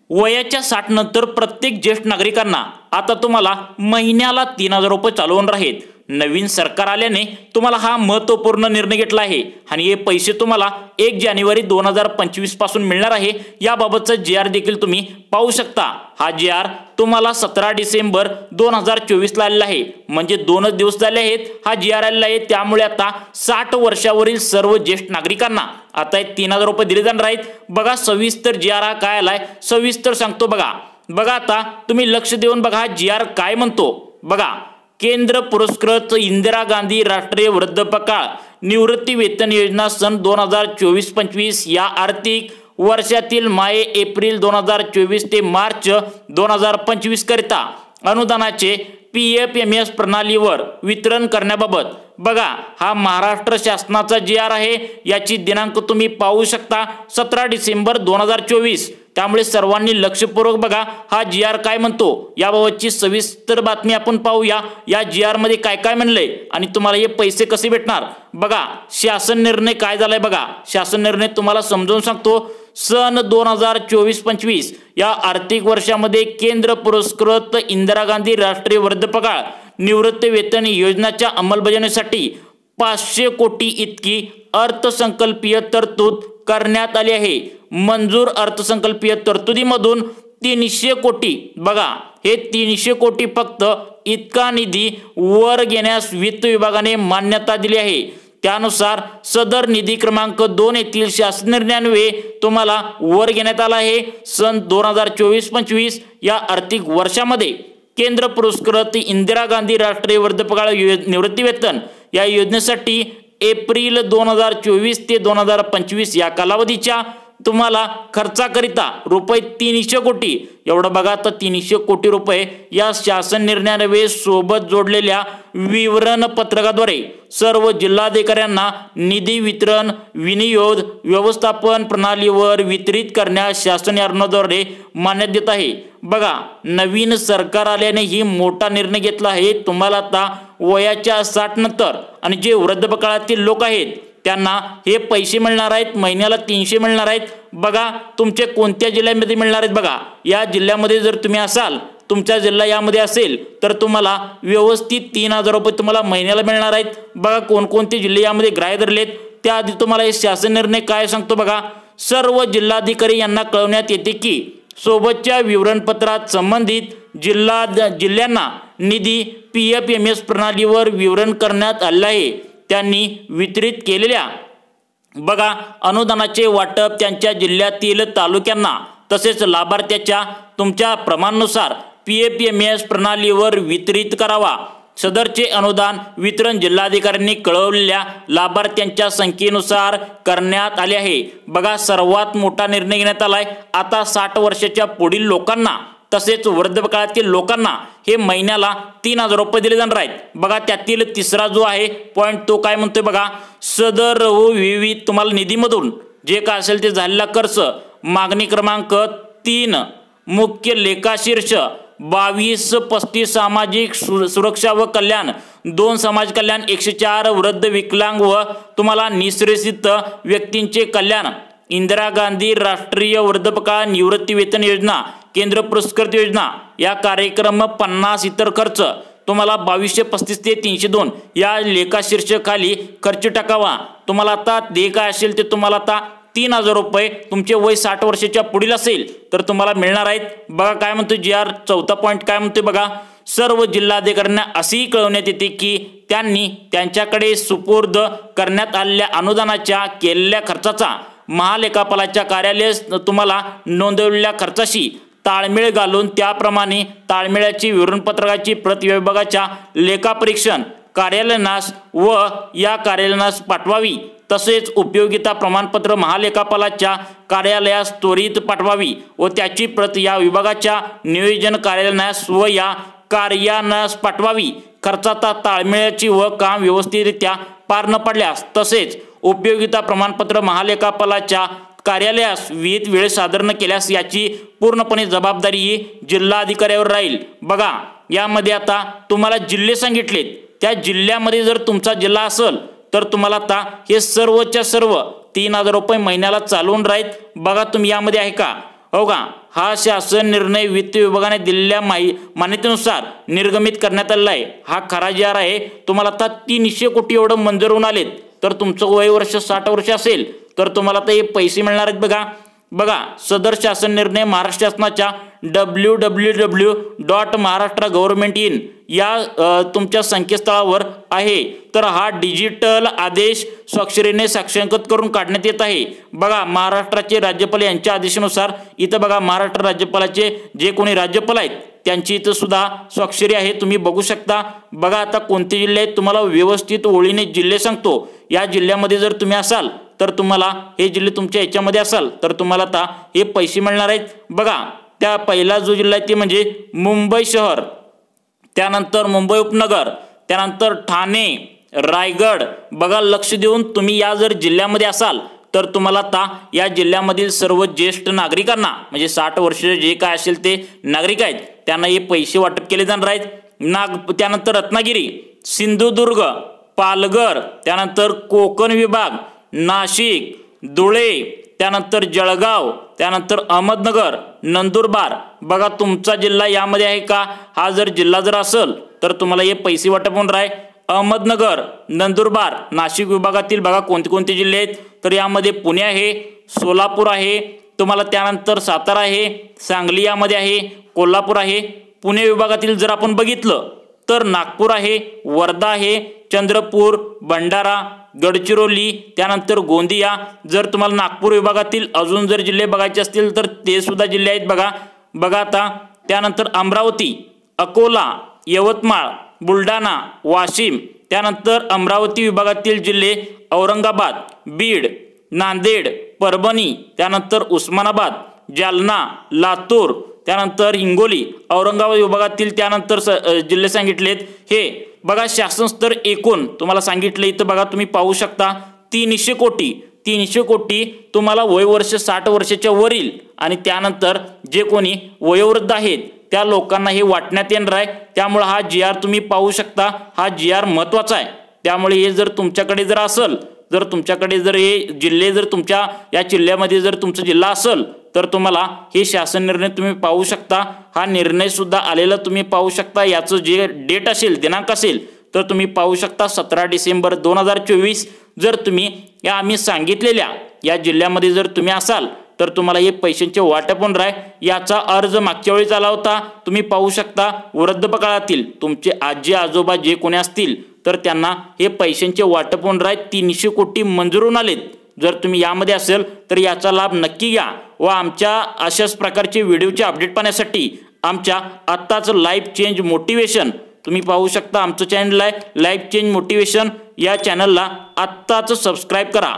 वयाच्या 60 नंतर प्रत्येक ज्येष्ठ नागरिकांना आता तुम्हाला महिन्याला 3000 रुपये चालू होणार आहेत। नवीन सरकार आल्याने तुम्हाला हा महत्त्वपूर्ण निर्णय घेतला आहे आणि हे पैसे तुम्हाला 1 जानेवारी 2025 पासून मिळणार आहे। याबाबतचा जी आर देखील तुम्ही पाहू शकता। हा जी आर तुम्हाला 17 डिसेंबर 2024 ला आलेला आहे, म्हणजे 2 दिवस झाले आहेत हा जी आर आलेला आहे। त्यामुळे आता 60 वर्षावरील सर्व ज्येष्ठ नागरिकांना आता 3000 रुपये दिले जाणार आहेत। बघा सविस्तर जी आर काय आलाय, सविस्तर सांगतो बघा। बघा आता तुम्ही लक्ष देऊन बघा जी आर काय म्हणतो। बघा, केंद्र पुरस्कृत इंदिरा गांधी राष्ट्रीय वृद्धापकाळ निवृत्ती वेतन योजना सन 2024-25 या आर्थिक वर्षातील मार्च एप्रिल 2024 ते मार्च 2025 करिता अनुदानाचे PFMS प्रणालीवर वितरण करण्याबाबत बघा हा महाराष्ट्र शासनाचा जी आर आहे। याची दिनांक तुम्ही पाहू शकता 17 डिसेंबर 2024। त्यामुळे सर्वांनी लक्षपूर्वक बघा हा जी आर काय म्हणतो, याबाबतची सविस्तर बातमी आपण पाहूया। या जी आर मध्ये काय काय म्हणलंय आणि तुम्हाला हे पैसे कसे भेटणार। बघा शासन निर्णय काय झालाय, बघा शासन निर्णय तुम्हाला समजावून सांगतो। सन 2024-25 या आर्थिक वर्षामध्ये केंद्र पुरस्कृत इंदिरा गांधी राष्ट्रीय वृद्धापकाळ निवृत्ती वेतन योजनेच्या अंमलबजावणीसाठी 500 कोटी इतकी अर्थसंकल्पीय तरतूद करण्यात आली आहे। मंजूर अर्थसंकल्पीय तरतुदीमधून 300 कोटी, बघा हे 300 कोटी फक्त इतका निधी वर घेण्यास वित्त विभागाने मान्यता दिली आहे। त्यानुसार सदर निधी क्रमांक 2 येथील शासन निर्णयान्वये तुम्हाला वर घेण्यात आला आहे। सन 2024-25 या आर्थिक वर्षामध्ये केंद्र पुरस्कृत इंदिरा गांधी राष्ट्रीय वृद्धापकाळ निवृत्ती वेतन या योजनेसाठी एप्रिल 2024 ते 2025 या कालावधीच्या तुम्हाला खर्चाकरिता रुपये 300 कोटी एवढं बघा तर 300 कोटी रुपये या शासन निर्णयान्वये सोबत जोडलेल्या विवरण पत्रकाद्वारे सर्व जिल्हाधिकाऱ्यांना निधी वितरण विनियोग व्यवस्थापन प्रणालीवर वितरित करण्यास शासन निर्णयाद्वारे मान्यता देत आहे। बघा नवीन सरकार आल्याने ही मोठा निर्णय घेतला आहे। तुम्हाला आता वयाच्या 60 नंतर आणि जे वृद्धापकाळातील लोक आहेत त्यांना हे पैसे मिळणार आहेत, महिन्याला 300 मिळणार आहेत। बघा तुमचे कोणत्या जिल्ह्यामध्ये मिळणार आहेत, बघा या जिल्ह्यामध्ये जर तुम्ही असाल, तुमचा जिल्हा यामध्ये असेल तर तुम्हाला व्यवस्थित 3000 रुपये तुम्हाला महिन्याला मिळणार आहेत। बघा कोणकोणते जिल्हे यामध्ये ग्राह्य धरलेत त्याआधी तुम्हाला हे शासन निर्णय काय सांगतो बघा। सर्व जिल्हाधिकारी यांना कळवण्यात येते की सोबतच्या विवरणपत्रात संबंधित जिल्ह्यांना निधी PFMS प्रणालीवर विवरण करण्यात आले आहे। त्यांनी वितरित केलेल्या बघा अनुदानाचे वाटप त्यांच्या जिल्ह्यातील तालुक्यांना तसेच लाभार्थ्याच्या तुमच्या प्रमाणानुसार PFMS प्रणालीवर वितरित करावा। सदरचे अनुदान वितरण जिल्हाधिकाऱ्यांनी कळवलेल्या लाभार्थ्यांच्या संख्येनुसार करण्यात आले आहे। बघा सर्वात मोठा निर्णय घेण्यात आलाय। आता 60 वर्षाच्या पुढील लोकांना तसेच वृद्धापकाळातील लोकांना हे महिन्याला 3000 रुपये दिले जाणार आहेत। बघा त्यातील तिसरा जो आहे पॉइंट तो काय म्हणतोय बघा, सदर विविध तुम्हाला निधीमधून जे काय असेल ते झालेला खर्च मागणी क्रमांक 3 मुख्य लेखाशीर्ष 2235 सामाजिक सुरक्षा व कल्याण 2 समाज कल्याण 104 वृद्ध विकलांग व तुम्हाला निःश्रेषित व्यक्तींचे कल्याण इंदिरा गांधी राष्ट्रीय वृद्धापकाळ निवृत्ती वेतन योजना केंद्र पुरस्कृत योजना या कार्यक्रम 50 इतर खर्च तुम्हाला 2235 ते 302 या लेखाशीर्ष खाली खर्च टाकावा। तुम्हाला आता दे काय असेल ते तुम्हाला आता 3000 रुपये तुमचे वय 60 वर्षाच्या पुढील असेल तर तुम्हाला मिळणार आहेत। बघा काय म्हणतो जी आर चौथा पॉइंट काय म्हणते बघा, सर्व जिल्हाधिकाऱ्यांना असेही कळवण्यात येते की त्यांनी त्यांच्याकडे सुपूर्द करण्यात आलेल्या अनुदानाच्या केलेल्या खर्चाचा महालेखापालाच्या कार्यालयास तुम्हाला नोंदवलेल्या खर्चाशी ताळमेळ घालून त्याप्रमाणे ताळमेळाची विवरणपत्रकाची प्रत विभागाच्या लेखापरीक्षण कार्यालयास व या कार्यालयास पाठवावी। तसेच उपयोगिता प्रमाणपत्र महालेखापालाच्या कार्यालयास त्वरित पाठवावी व त्याची प्रत या विभागाच्या नियोजन कार्यालयास व या कार्यालयास पाठवावी। खर्चाचा ताळमेळाची व काम व्यवस्थितरित्या पार न पडल्यास तसेच उपयोगिता प्रमाणपत्र महालेखापालाच्या कार्यालयास विहित वेळेस सादर न केल्यास याची पूर्णपणे जबाबदारी ही जिल्हाधिकाऱ्यावर राहील। बघा यामध्ये आता तुम्हाला जिल्हे सांगितलेत, त्या जिल्ह्यामध्ये जर तुमचा जिल्हा असेल तर तुम्हाला आता हे सर्वच्या सर्व 3000 रुपये महिन्याला चालवून राहील। बघा तुम्ही यामध्ये आहे का, हो का हा शासन निर्णय वित्त विभागाने दिलेल्या मान्यतेनुसार निर्गमित करण्यात आलेला आहे। हा खरा जी आर आहे। तुम्हाला आता 300 कोटी एवढं मंजूर होऊन आलेत। तर तुमचं वय वर्ष 60 वर्ष असेल तर तुम्हाला आता हे पैसे मिळणार आहेत। बघा सदर शासन निर्णय महाराष्ट्र शासनाच्या www.maharashtra.government.in या तुमच्या संकेतस्थळावर आहे। तर हा डिजिटल आदेश स्वाक्षरीने साक्षांकित करून काढण्यात येत आहे। बघा महाराष्ट्राचे राज्यपाल यांच्या आदेशानुसार इथं बघा महाराष्ट्र राज्यपालाचे जे कोणी राज्यपाल आहेत त्यांची इथं सुद्धा स्वाक्षरी आहे, तुम्ही बघू शकता। बघा आता कोणते जिल्हे आहेत तुम्हाला व्यवस्थित ओळीने जिल्हे सांगतो। या जिल्ह्यामध्ये जर तुम्ही असाल तर तुम्हाला हे जिल्हे तुमच्या याच्यामध्ये असाल तर तुम्हाला आता हे पैसे मिळणार आहेत। बघा त्या पहिला जो जिल्हा आहे ते म्हणजे मुंबई शहर, त्यानंतर मुंबई उपनगर, त्यानंतर ठाणे, रायगड। बघा लक्ष देऊन तुम्ही या जर जिल्ह्यामध्ये असाल तर तुम्हाला आता या जिल्ह्यामधील सर्व ज्येष्ठ नागरिकांना म्हणजे 60 वर्ष जे काय असेल ते नागरिक आहेत त्यांना हे पैसे वाटप केले जाणार आहेत। त्यानंतर रत्नागिरी, सिंधुदुर्ग, पालघर, त्यानंतर कोकण विभाग, नाशिक, धुळे, त्यानंतर जळगाव, त्यानंतर अहमदनगर, नंदुरबार। बघा तुमचा जिल्हा यामध्ये आहे का? हा जर जिल्हा जर असेल तर तुम्हाला हे पैसे वाटप होणार आहे। अहमदनगर, नंदुरबार, नाशिक विभागातील बघा कोणते कोणते जिल्हे आहेत तर यामध्ये पुणे आहे, सोलापूर आहे, तुम्हाला त्यानंतर सातारा आहे, सांगली यामध्ये आहे, कोल्हापूर आहे। पुणे विभागातील जर आपण बघितलं तर नागपूर आहे, वर्धा आहे, चंद्रपूर, भंडारा, गडचिरोली, त्यानंतर गोंदिया। जर तुम्हाला नागपूर विभागातील अजून जर जिल्हे बघायचे असतील तर ते सुद्धा जिल्हे आहेत बघा आता। त्यानंतर अमरावती, अकोला, यवतमाळ, बुलढाणा, वाशिम, त्यानंतर अमरावती विभागातील जिल्हे औरंगाबाद, बीड, नांदेड, परभणी, त्यानंतर उस्मानाबाद, जालना, लातूर, त्यानंतर हिंगोली। औरंगाबाद विभागातील त्यानंतर जिल्हे सांगितलेत हे बघा शासन स्तर एकूण तुम्हाला सांगितलं इथं बघा तुम्ही पाहू शकता 300 कोटी तुम्हाला वय वर्ष 60 वर्षाच्या वरील आणि त्यानंतर जे कोणी वयोवृद्ध आहेत त्या लोकांना हे वाटण्यात येणार आहे। त्यामुळे हा जी आर तुम्ही पाहू शकता, हा जी आर महत्त्वाचा आहे। त्यामुळे हे जर तुमच्याकडे जर असेल जर तुमच्याकडे जर हे जिल्हे जर तुमच्या या जिल्ह्यामध्ये जर तुमचा जिल्हा असेल तर तुम्हाला हे शासन निर्णय तुम्ही पाहू शकता। हा निर्णय सुद्धा आलेला तुम्ही पाहू शकता। याचं जे डेट असेल दिनांक असेल तर तुम्ही पाहू शकता 17 डिसेंबर 2024। जर तुम्ही या आम्ही सांगितलेल्या या जिल्ह्यामध्ये जर तुम्ही असाल तर तुम्हाला हे पैशांचे वाटप होणार आहे। याचा अर्ज मागच्या वेळी आला होता, तुम्ही पाहू शकता। वृद्धपकाळातील तुमचे आजी आजोबा जे कोणी असतील तर त्यांना हे पैशांचे वाटप होणार आहे। 300 कोटी मंजूर होऊन आलेत। जर तुम्ही यामध्ये असेल तर याचा लाभ नक्की घ्या व आमच्या अशाच प्रकारचे व्हिडिओचे अपडेट पाहण्यासाठी आमच्या आत्ताच लाईफ चेंज मोटिवेशन तुम्ही पाहू शकता आमचं चॅनल आहे लाईफ चेंज मोटिवेशन, या चॅनलला आत्ताच सबस्क्राईब करा।